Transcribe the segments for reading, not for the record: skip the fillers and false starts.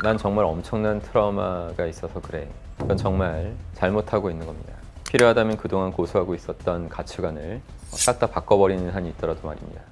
난 정말 엄청난 트라우마가 있어서 그래. 그건 정말 잘못하고 있는 겁니다. 필요하다면 그동안 고수하고 있었던 가치관을 싹 다 바꿔버리는 한이 있더라도 말입니다.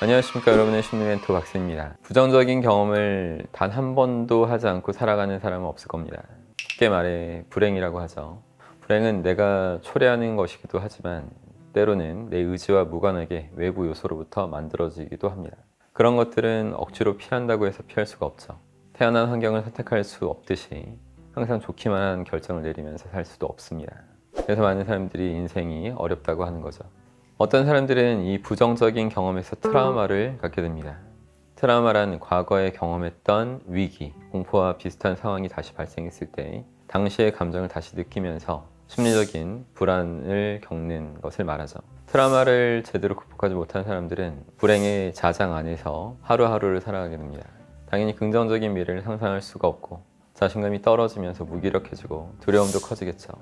안녕하십니까, 여러분의 심리 멘토 박스입니다. 부정적인 경험을 단 한 번도 하지 않고 살아가는 사람은 없을 겁니다. 쉽게 말해 불행이라고 하죠. 불행은 내가 초래하는 것이기도 하지만 때로는 내 의지와 무관하게 외부 요소로부터 만들어지기도 합니다. 그런 것들은 억지로 피한다고 해서 피할 수가 없죠. 태어난 환경을 선택할 수 없듯이 항상 좋기만 한 결정을 내리면서 살 수도 없습니다. 그래서 많은 사람들이 인생이 어렵다고 하는 거죠. 어떤 사람들은 이 부정적인 경험에서 트라우마를 갖게 됩니다. 트라우마란 과거에 경험했던 위기, 공포와 비슷한 상황이 다시 발생했을 때 당시의 감정을 다시 느끼면서 심리적인 불안을 겪는 것을 말하죠. 트라우마를 제대로 극복하지 못한 사람들은 불행의 자장 안에서 하루하루를 살아가게 됩니다. 당연히 긍정적인 미래를 상상할 수가 없고 자신감이 떨어지면서 무기력해지고 두려움도 커지겠죠.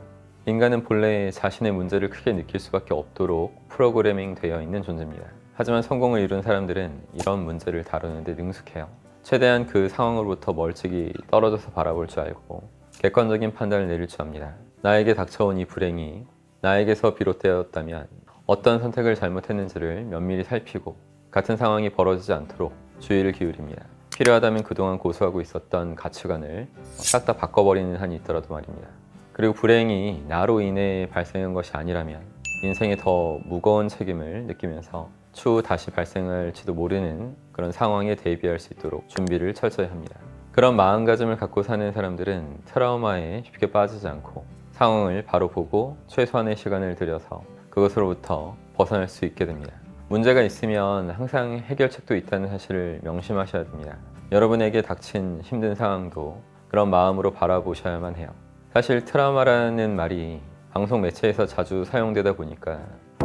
인간은 본래 자신의 문제를 크게 느낄 수밖에 없도록 프로그래밍 되어 있는 존재입니다. 하지만 성공을 이룬 사람들은 이런 문제를 다루는데 능숙해요. 최대한 그 상황으로부터 멀찍이 떨어져서 바라볼 줄 알고 객관적인 판단을 내릴 줄 압니다. 나에게 닥쳐온 이 불행이 나에게서 비롯되었다면 어떤 선택을 잘못했는지를 면밀히 살피고 같은 상황이 벌어지지 않도록 주의를 기울입니다. 필요하다면 그동안 고수하고 있었던 가치관을 싹 다 바꿔버리는 한이 있더라도 말입니다. 그리고 불행이 나로 인해 발생한 것이 아니라면 인생에 더 무거운 책임을 느끼면서 추후 다시 발생할지도 모르는 그런 상황에 대비할 수 있도록 준비를 철저히 합니다. 그런 마음가짐을 갖고 사는 사람들은 트라우마에 쉽게 빠지지 않고 상황을 바로 보고 최소한의 시간을 들여서 그것으로부터 벗어날 수 있게 됩니다. 문제가 있으면 항상 해결책도 있다는 사실을 명심하셔야 됩니다. 여러분에게 닥친 힘든 상황도 그런 마음으로 바라보셔야만 해요. 사실 트라우마라는 말이 방송 매체에서 자주 사용되다 보니까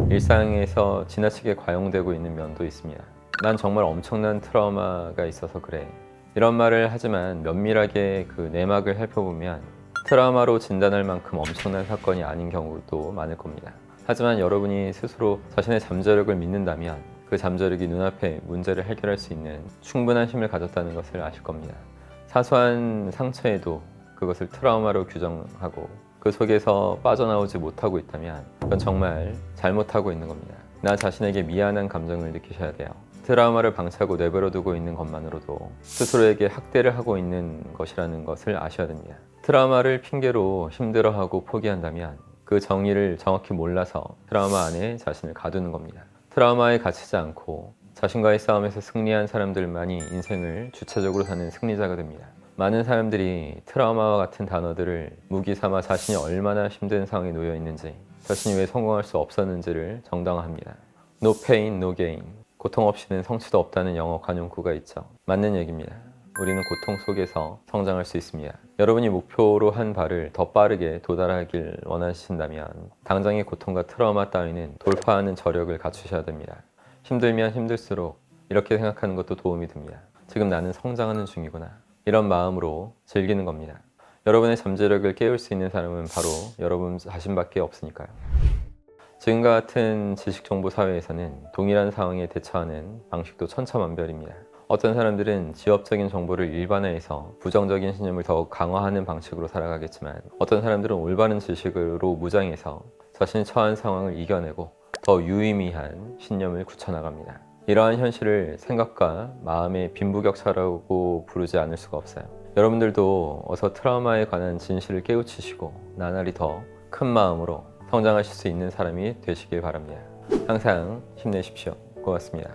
일상에서 지나치게 과용되고 있는 면도 있습니다. 난 정말 엄청난 트라우마가 있어서 그래. 이런 말을 하지만 면밀하게 그 내막을 살펴보면 트라우마로 진단할 만큼 엄청난 사건이 아닌 경우도 많을 겁니다. 하지만 여러분이 스스로 자신의 잠재력을 믿는다면 그 잠재력이 눈앞에 문제를 해결할 수 있는 충분한 힘을 가졌다는 것을 아실 겁니다. 사소한 상처에도 그것을 트라우마로 규정하고 그 속에서 빠져나오지 못하고 있다면 그건 정말 잘못하고 있는 겁니다. 나 자신에게 미안한 감정을 느끼셔야 돼요. 트라우마를 방치하고 내버려두고 있는 것만으로도 스스로에게 학대를 하고 있는 것이라는 것을 아셔야 됩니다. 트라우마를 핑계로 힘들어하고 포기한다면 그 정의를 정확히 몰라서 트라우마 안에 자신을 가두는 겁니다. 트라우마에 갇히지 않고 자신과의 싸움에서 승리한 사람들만이 인생을 주체적으로 사는 승리자가 됩니다. 많은 사람들이 트라우마와 같은 단어들을 무기 삼아 자신이 얼마나 힘든 상황에 놓여 있는지, 자신이 왜 성공할 수 없었는지를 정당화합니다. No pain, no gain. 고통 없이는 성취도 없다는 영어 관용구가 있죠. 맞는 얘기입니다. 우리는 고통 속에서 성장할 수 있습니다. 여러분이 목표로 한 바를 더 빠르게 도달하길 원하신다면 당장의 고통과 트라우마 따위는 돌파하는 저력을 갖추셔야 됩니다. 힘들면 힘들수록 이렇게 생각하는 것도 도움이 됩니다. 지금 나는 성장하는 중이구나. 이런 마음으로 즐기는 겁니다. 여러분의 잠재력을 깨울 수 있는 사람은 바로 여러분 자신밖에 없으니까요. 지금과 같은 지식정보 사회에서는 동일한 상황에 대처하는 방식도 천차만별입니다. 어떤 사람들은 지엽적인 정보를 일반화해서 부정적인 신념을 더욱 강화하는 방식으로 살아가겠지만 어떤 사람들은 올바른 지식으로 무장해서 자신이 처한 상황을 이겨내고 더 유의미한 신념을 굳혀나갑니다. 이러한 현실을 생각과 마음의 빈부격차라고 부르지 않을 수가 없어요. 여러분들도 어서 트라우마에 관한 진실을 깨우치시고 나날이 더 큰 마음으로 성장하실 수 있는 사람이 되시길 바랍니다. 항상 힘내십시오. 고맙습니다.